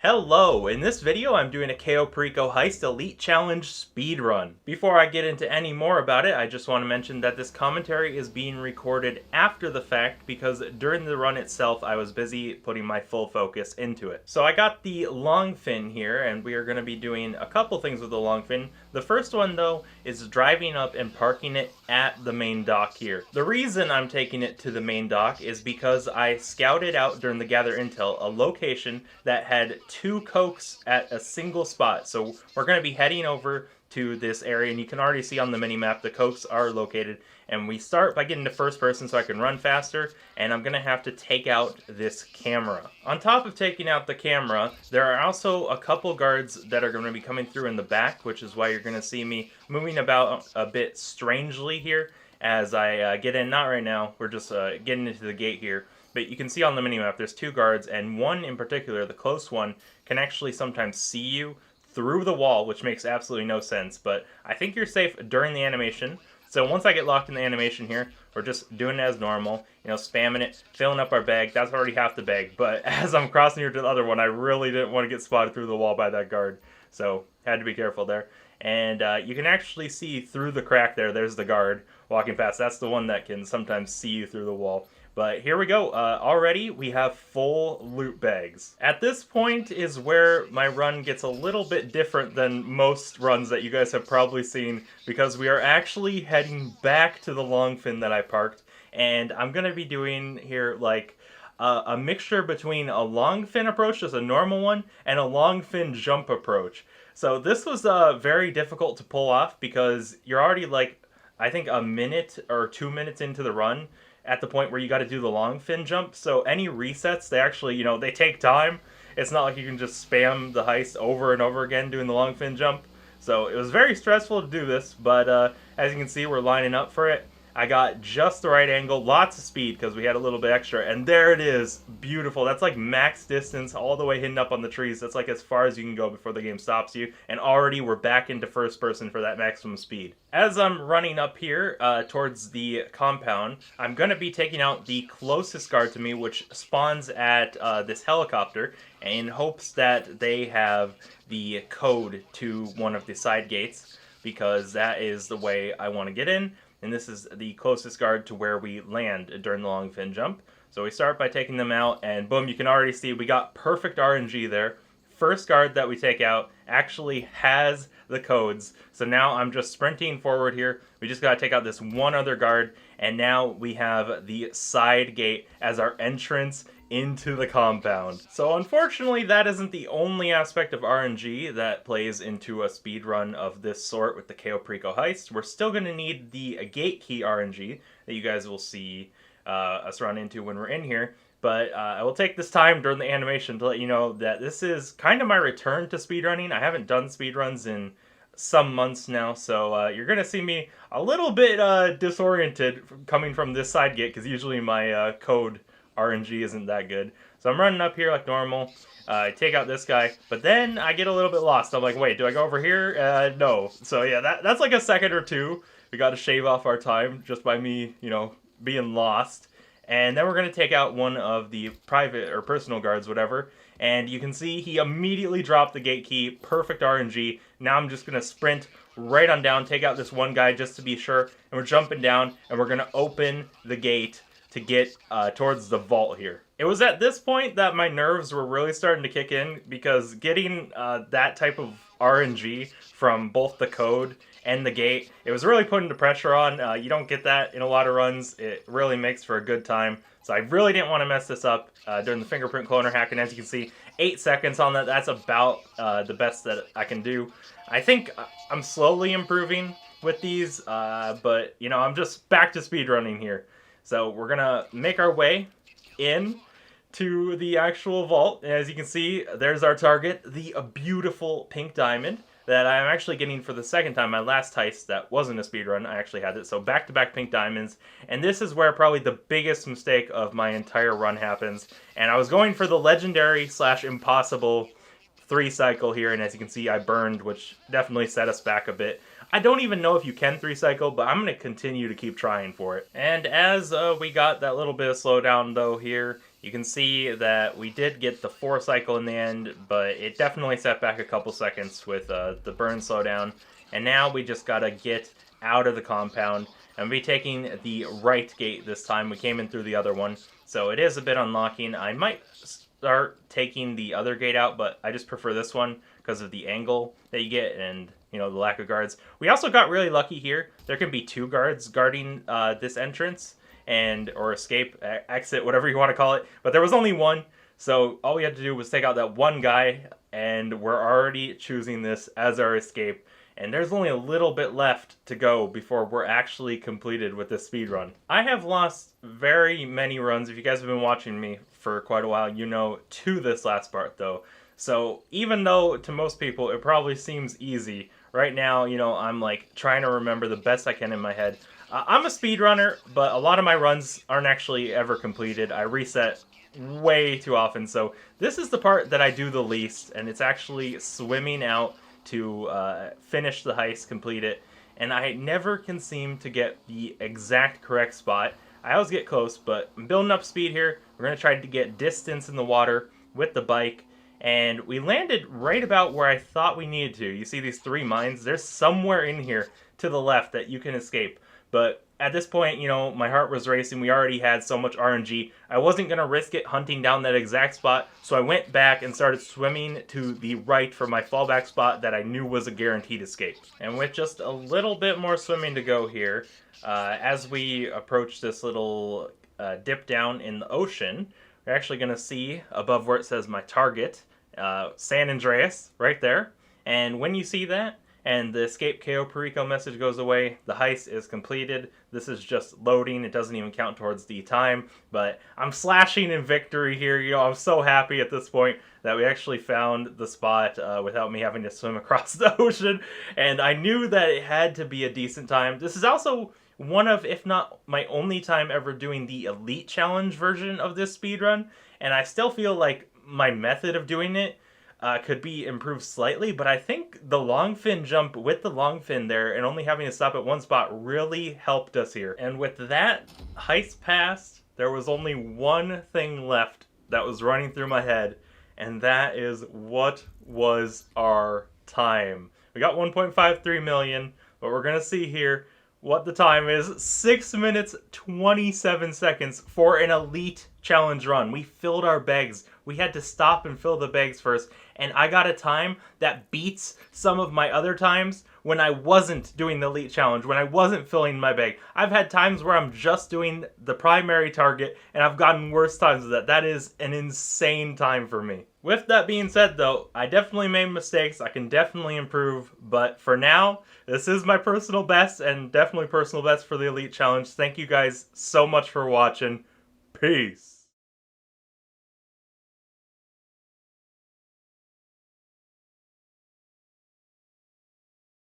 Hello! In this video I'm doing a Cayo Perico Heist Elite Challenge speedrun. Before I get into any more about it, I just want to mention that this commentary is being recorded after the fact because during the run itself I was busy putting my full focus into it. So I got the Longfin here and we are going to be doing a couple things with the Longfin. The first one though is driving up and parking it at the main dock here. The reason I'm taking it to the main dock is because I scouted out during the Gather Intel a location that had two cokes at a single spot. So we're going to be heading over to this area, and you can already see on the mini-map the cokes are located. And we start by getting to first person so I can run faster, and I'm going to have to take out this camera. On top of taking out the camera, there are also a couple guards that are going to be coming through in the back, which is why you're going to see me moving about a bit strangely here as I get in. Not right now, we're just getting into the gate here. But you can see on the minimap there's two guards, and one in particular, the close one, can actually sometimes see you through the wall, which makes absolutely no sense. But I think you're safe during the animation. So once I get locked in the animation here, we're just doing it as normal, spamming it, filling up our bag. That's already half the bag. But as I'm crossing here to the other one, I really didn't want to get spotted through the wall by that guard. So had to be careful there. And you can actually see through the crack there. There's the guard walking past. That's the one that can sometimes see you through the wall. But here we go. Already we have full loot bags. At this point is where my run gets a little bit different than most runs that you guys have probably seen, because we are actually heading back to the Longfin that I parked, and I'm going to be doing here like a mixture between a Longfin approach, just a normal one, and a Longfin jump approach. So this was very difficult to pull off because you're already like, I think a minute or 2 minutes into the run at the point where you got to do the Longfin jump. So any resets, they actually, they take time. It's not like you can just spam the heist over and over again doing the Longfin jump. So it was very stressful to do this, but as you can see, we're lining up for it. I got just the right angle, lots of speed because we had a little bit extra, and there it is, beautiful. That's like max distance all the way hidden up on the trees. That's like as far as you can go before the game stops you, and already we're back into first person for that maximum speed. As I'm running up here towards the compound, I'm going to be taking out the closest guard to me, which spawns at this helicopter, in hopes that they have the code to one of the side gates, because that is the way I want to get in. And this is the closest guard to where we land during the Longfin jump. So we start by taking them out, and boom, you can already see we got perfect RNG there. First guard that we take out actually has the codes. So now I'm just sprinting forward here. We just got to take out this one other guard, and now we have the side gate as our entrance into the compound. So unfortunately, that isn't the only aspect of RNG that plays into a speedrun of this sort with the Cayo Perico Heist. We're still going to need the gate key RNG that you guys will see us run into when we're in here. But I will take this time during the animation to let you know that this is kind of my return to speedrunning. I haven't done speedruns in some months now, so you're going to see me a little bit disoriented coming from this side gate, because usually my code RNG isn't that good. So I'm running up here like normal. I take out this guy, but then I get a little bit lost. I'm like, wait, do I go over here? No. So yeah, that's like a second or two. We got to shave off our time just by me, being lost. And then we're going to take out one of the private or personal guards, whatever. And you can see he immediately dropped the gate key. Perfect RNG. Now I'm just going to sprint right on down, take out this one guy just to be sure. And we're jumping down, and we're going to open the gate to get towards the vault here. It was at this point that my nerves were really starting to kick in, because getting that type of RNG from both the code and the gate, it was really putting the pressure on. You don't get that in a lot of runs. It really makes for a good time. So I really didn't want to mess this up during the fingerprint cloner hack, and as you can see, 8 seconds on that. That's about the best that I can do. I think I'm slowly improving with these, but I'm just back to speedrunning here. So we're going to make our way in to the actual vault. And as you can see, there's our target, the beautiful pink diamond that I'm actually getting for the second time. My last heist that wasn't a speedrun, I actually had it. So back-to-back pink diamonds. And this is where probably the biggest mistake of my entire run happens. And I was going for the legendary / impossible 3-cycle here. And as you can see, I burned, which definitely set us back a bit. I don't even know if you can 3-cycle, but I'm going to continue to keep trying for it. And as we got that little bit of slowdown though here, You can see that we did get the 4 cycle in the end, but it definitely set back a couple seconds with the burn slowdown. And now we just gotta get out of the compound and be taking the right gate this time. We came in through the other one, so it is a bit unlocking. I might start taking the other gate out, but I just prefer this one because of the angle that you get and, you know, the lack of guards. We also got really lucky here. There can be 2 guards guarding this entrance or escape, exit, whatever you want to call it. But there was only one, so all we had to do was take out that one guy, and we're already choosing this as our escape. And there's only a little bit left to go before we're actually completed with this speed run. I have lost very many runs. If you guys have been watching me for quite a while, you know, to this last part though. So even though to most people it probably seems easy, right now, you know, I'm like trying to remember the best I can in my head. I'm a speedrunner, but a lot of my runs aren't actually ever completed. I reset way too often, so this is the part that I do the least, and it's actually swimming out to finish the heist, complete it, and I never can seem to get the exact correct spot. I always get close, but I'm building up speed here. We're going to try to get distance in the water with the bike, and we landed right about where I thought we needed to. You see these 3 mines? There's somewhere in here to the left that you can escape. But at this point, you know, my heart was racing. We already had so much RNG. I wasn't going to risk it hunting down that exact spot, so I went back and started swimming to the right for my fallback spot that I knew was a guaranteed escape. And with just a little bit more swimming to go here, as we approach this little dip down in the ocean, we're actually going to see above where it says my target, San Andreas, right there. And when you see that, and the escape Cayo Perico message goes away, the heist is completed. This is just loading. It doesn't even count towards the time, but I'm slashing in victory here. You know, I'm so happy at this point that we actually found the spot without me having to swim across the ocean, and I knew that it had to be a decent time. This is also one of, if not my only time ever doing the Elite Challenge version of this speedrun, and I still feel like my method of doing it could be improved slightly, but I think the Longfin jump with the Longfin there and only having to stop at one spot really helped us here. And with that heist passed, there was only one thing left that was running through my head, and that is, what was our time? We got 1.53 million, but we're gonna see here what the time is. 6 minutes 27 seconds for an Elite Challenge run. We filled our bags. We had to stop and fill the bags first, and I got a time that beats some of my other times when I wasn't doing the Elite Challenge, when I wasn't filling my bag. I've had times where I'm just doing the primary target, and I've gotten worse times with that. That is an insane time for me. With that being said, though, I definitely made mistakes. I can definitely improve, but for now, this is my personal best, and definitely personal best for the Elite Challenge. Thank you guys so much for watching. Peace.